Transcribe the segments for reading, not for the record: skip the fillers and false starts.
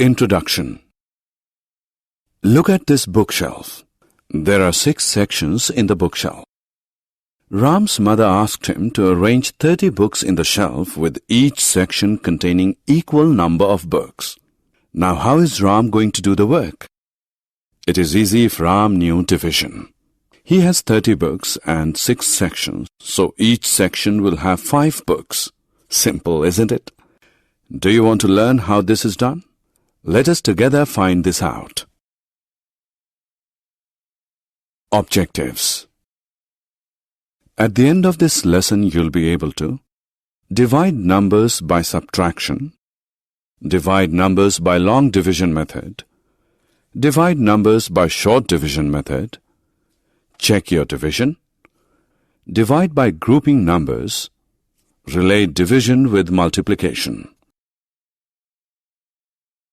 Introduction. Look at this bookshelf. There are 6 sections in the bookshelf. Ram's mother asked him to arrange 30 books in the shelf with each section containing equal number of books. Now how is Ram going to do the work? It is easy if Ram knew division. He has 30 books and 6 sections, so each section will have 5 books. Simple, isn't it? Do you want to learn how this is done? Let us together find this out. Objectives. At the end of this lesson, you'll be able to divide numbers by subtraction, divide numbers by long division method, divide numbers by short division method, check your division, divide by grouping numbers, relate division with multiplication.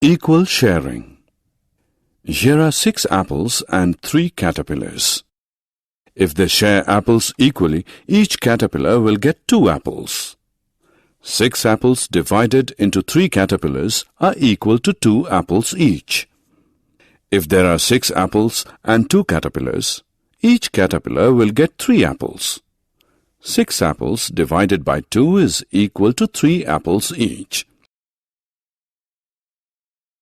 Equal sharing. Here are 6 apples and 3 caterpillars. If they share apples equally, each caterpillar will get 2 apples. 6 apples divided into 3 caterpillars are equal to 2 apples each. If there are 6 apples and 2 caterpillars, each caterpillar will get 3 apples. 6 apples divided by 2 is equal to 3 apples each.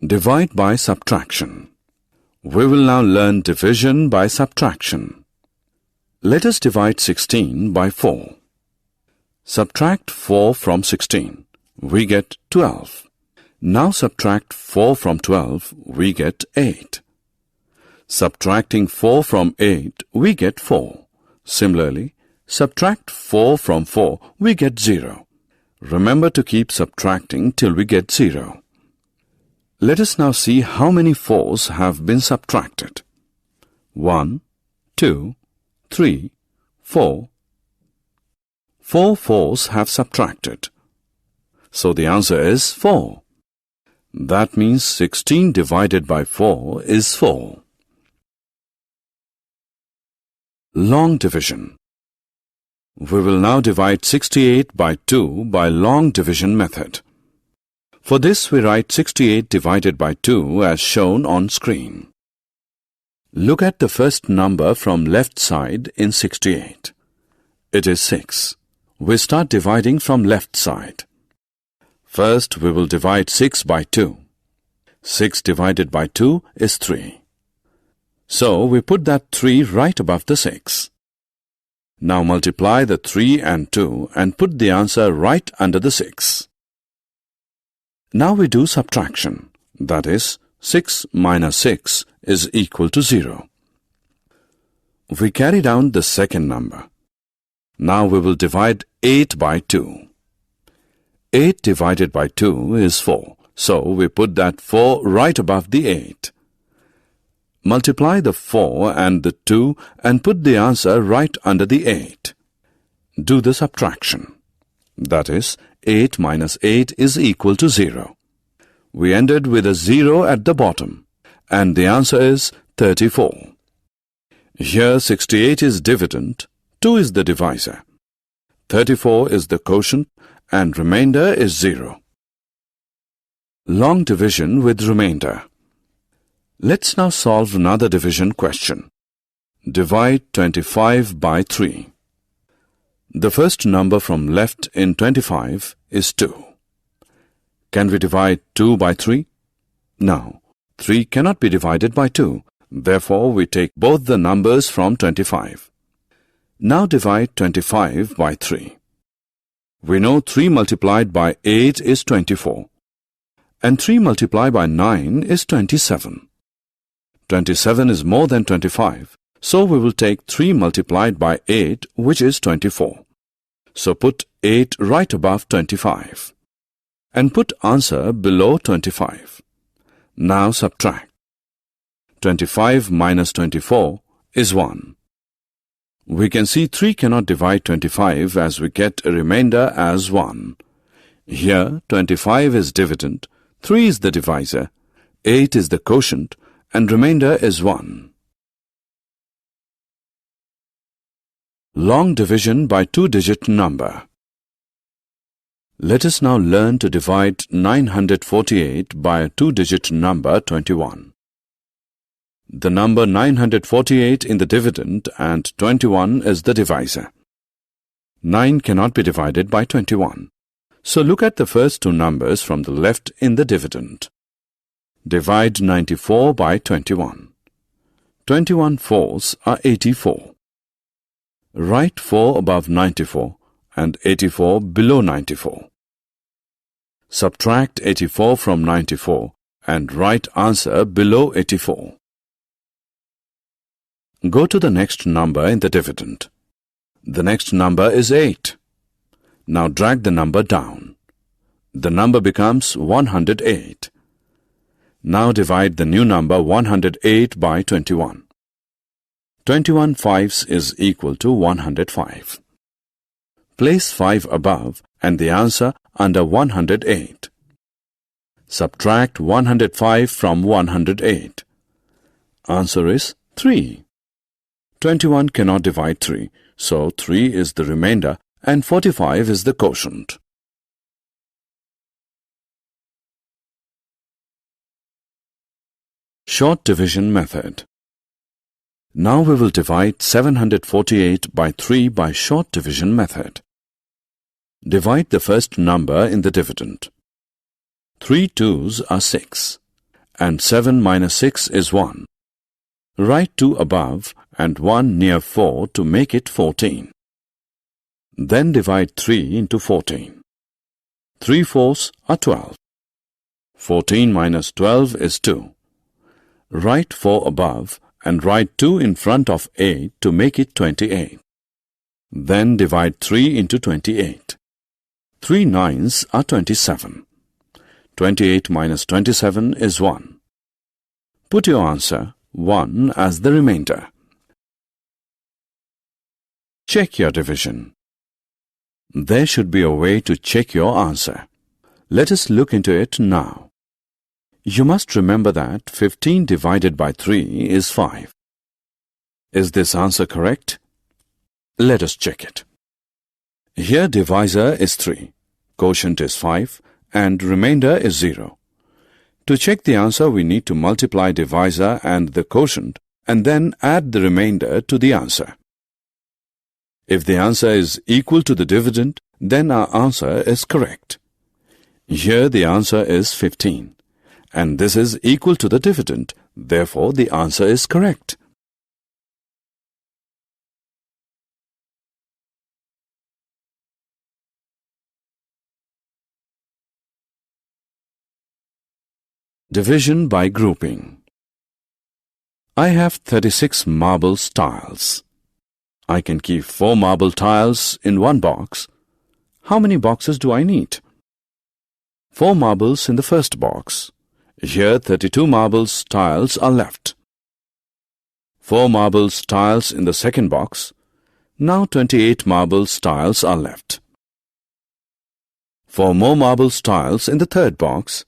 Divide by subtraction. We will now learn division by subtraction. Let us divide 16 by 4. Subtract 4 from 16. We get 12. Now subtract 4 from 12. We get 8. Subtracting 4 from 8, we get 4. Similarly, subtract 4 from 4, we get 0. Remember to keep subtracting till we get 0. Let us now see how many 4s have been subtracted. 1, 2, 3, 4. 4 4s have subtracted. So the answer is 4. That means 16 divided by 4 is 4. Long division. We will now divide 68 by 2 by long division method. For this, we write 68 divided by 2 as shown on screen. Look at the first number from left side in 68. It is 6. We start dividing from left side. First, we will divide 6 by 2. 6 divided by 2 is 3. So, we put that 3 right above the 6. Now multiply the 3 and 2 and put the answer right under the 6. Now we do subtraction. That is, 6 minus 6 is equal to 0. We carry down the second number. Now we will divide 8 by 2. 8 divided by 2 is 4. So we put that 4 right above the 8. Multiply the 4 and the 2 and put the answer right under the 8. Do the subtraction. That is, 8 minus 8 is equal to 0. We ended with a 0 at the bottom, and the answer is 34. Here 68 is dividend, 2 is the divisor. 34 is the quotient, and remainder is 0. Long division with remainder. Let's now solve another division question. Divide 25 by 3. The first number from left in 25 is 2. Can we divide 2 by 3? No, 3 cannot be divided by 2. Therefore, we take both the numbers from 25. Now divide 25 by 3. We know 3 multiplied by 8 is 24. And 3 multiplied by 9 is 27. 27 is more than 25. So we will take 3 multiplied by 8, which is 24. So put 8 right above 25. And put answer below 25. Now subtract. 25 minus 24 is 1. We can see 3 cannot divide 25 as we get a remainder as 1. Here 25 is dividend, 3 is the divisor, 8 is the quotient, and remainder is 1. Long division by 2-digit number. Let us now learn to divide 948 by a two-digit number 21. The number 948 in the dividend and 21 is the divisor. 9 cannot be divided by 21. So look at the first two numbers from the left in the dividend. Divide 94 by 21. 21 fours are 84. Write 4 above 94 and 84 below 94. Subtract 84 from 94 and write answer below 84. Go to the next number in the dividend. The next number is 8. Now drag the number down. The number becomes 108. Now divide the new number 108 by 21. 21 fives is equal to 105. Place 5 above and the answer under 108. Subtract 105 from 108. Answer is 3. 21 cannot divide 3, so 3 is the remainder and 45 is the quotient. Short division method. Now we will divide 748 by 3 by short division method. Divide the first number in the dividend. 3 twos are 6, and 7 minus 6 is 1. Write 2 above and 1 near 4 to make it 14. Then divide 3 into 14. 3 fours are 12. 14 minus 12 is 2. Write 4 above and write 2 in front of 8 to make it 28. Then divide 3 into 28. 3 nines are 27. 28 minus 27 is 1. Put your answer 1 as the remainder. Check your division. There should be a way to check your answer. Let us look into it now. You must remember that 15 divided by 3 is 5. Is this answer correct? Let us check it. Here divisor is 3, quotient is 5, and remainder is 0. To check the answer, we need to multiply divisor and the quotient and then add the remainder to the answer. If the answer is equal to the dividend, then our answer is correct. Here the answer is 15, and this is equal to the dividend, therefore the answer is correct. Division by grouping. I have 36 marble tiles. I can keep 4 marble tiles in one box. How many boxes do I need? 4 marbles in the first box. Here 32 marbles tiles are left. 4 marbles tiles in the second box. Now 28 marbles tiles are left. 4 more marbles tiles in the third box.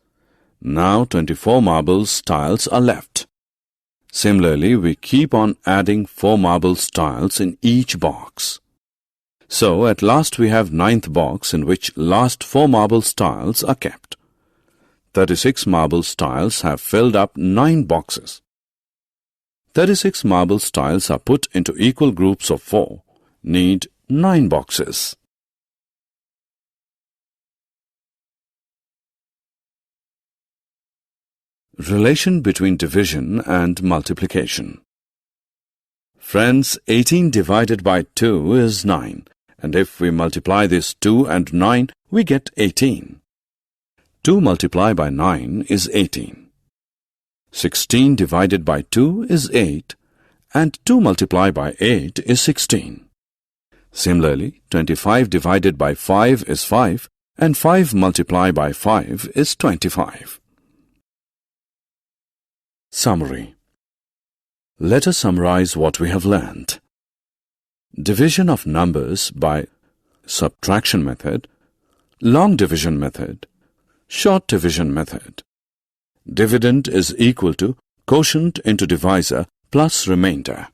Now 24 marbles tiles are left. Similarly, we keep on adding 4 marbles tiles in each box. So at last we have 9th box in which last 4 marbles tiles are kept. 36 marbles tiles have filled up 9 boxes. 36 marbles tiles are put into equal groups of 4, need 9 boxes. Relation between division and multiplication. Friends, 18 divided by 2 is 9, and if we multiply this 2 and 9, we get 18. 2 multiplied by 9 is 18. 16 divided by 2 is 8, and 2 multiplied by 8 is 16. Similarly, 25 divided by 5 is 5, and 5 multiplied by 5 is 25. Summary. Let us summarize what we have learned. Division of numbers by subtraction method, long division method, short division method. Dividend is equal to quotient into divisor plus remainder.